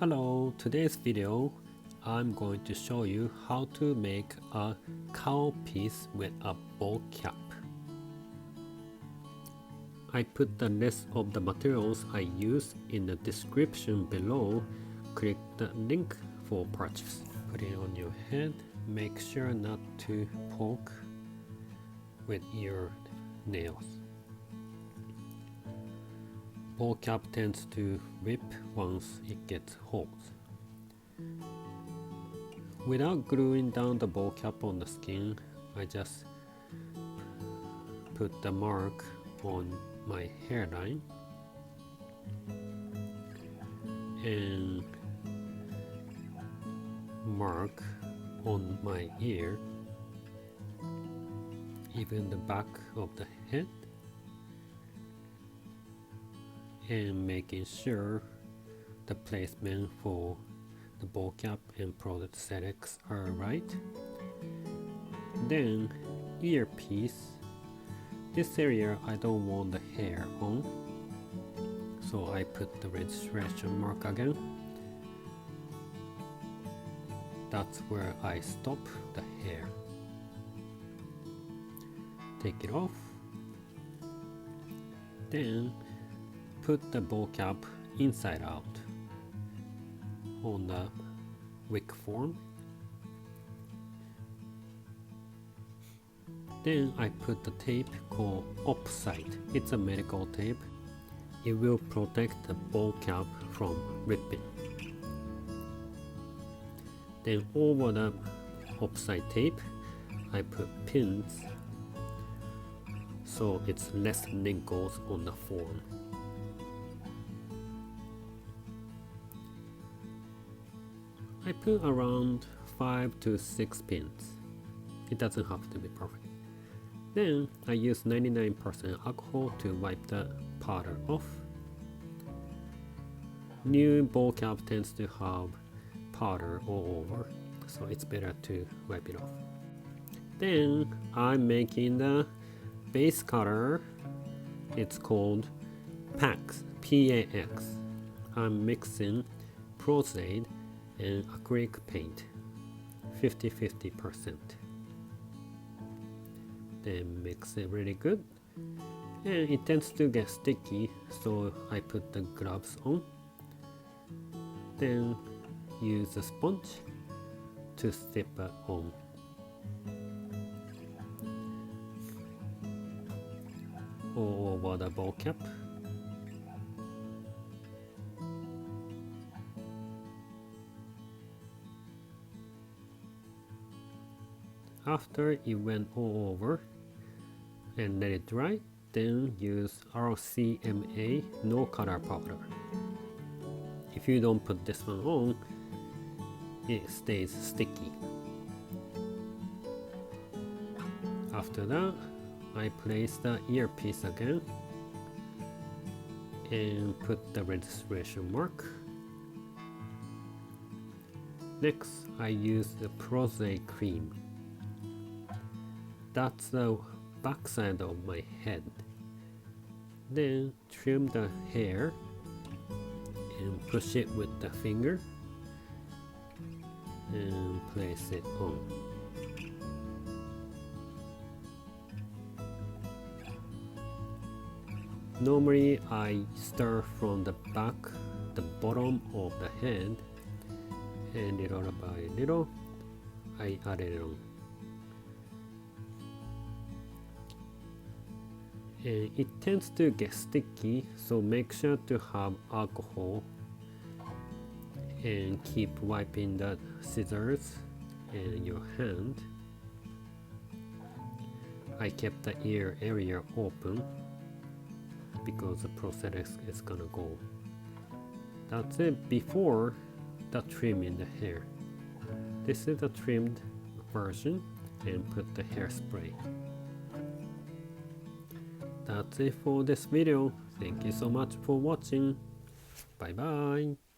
Hello, today's video I'm going to show you how to make a cowl piece with a bowl cap. I put the list of the materials I use in the description below. Click the link for purchase. Put it on your head. Make sure not to poke with your nails. Bowl cap tends to rip once it gets hot. Without gluing down the bowl cap on the skin, I just put the mark on my hairline and mark on my ear, even the back of the head, and making sure the placement for the bowl cap and prosthetics are right. Then earpiece. This area I don't want the hair on, so I put the registration mark again. That's where I stop the hair. Take it off. Then put the bowl cap inside out on the wig form. Then I put the tape called Opsite. It's a medical tape. It will protect the bowl cap from ripping. Then over the Opsite tape, I put pins so it's less wrinkles on the form. I put around 5 to 6 pins. It doesn't have to be perfect. Then I use 99% alcohol to wipe the powder off. New bowl cap tends to have powder all over, so it's better to wipe it off. Then I'm making the base color. It's called Pax, P-A-X. I'm mixing Prosthetic and acrylic paint, 50-50%. Then mix it really good, and it tends to get sticky, so I put the gloves on. Then use a sponge to step it on. All over the bowl cap. After it went all over and let it dry, then use RCMA no color powder. If you don't put this one on, it stays sticky. After that, I place the earpiece again and put the registration mark. Next, I use the Prosthetic cream. That's the backside of my head. Then trim the hair and push it with the finger and place it on. Normally I start from the back, the bottom of the head, and little by little I add it on. And it tends to get sticky, so make sure to have alcohol and keep wiping the scissors and your hand. I kept the ear area open because the prosthetics is gonna go. That's it before the trimming the hair. This is the trimmed version, and put the hairspray. That's it for this video. Thank you so much for watching. Bye bye.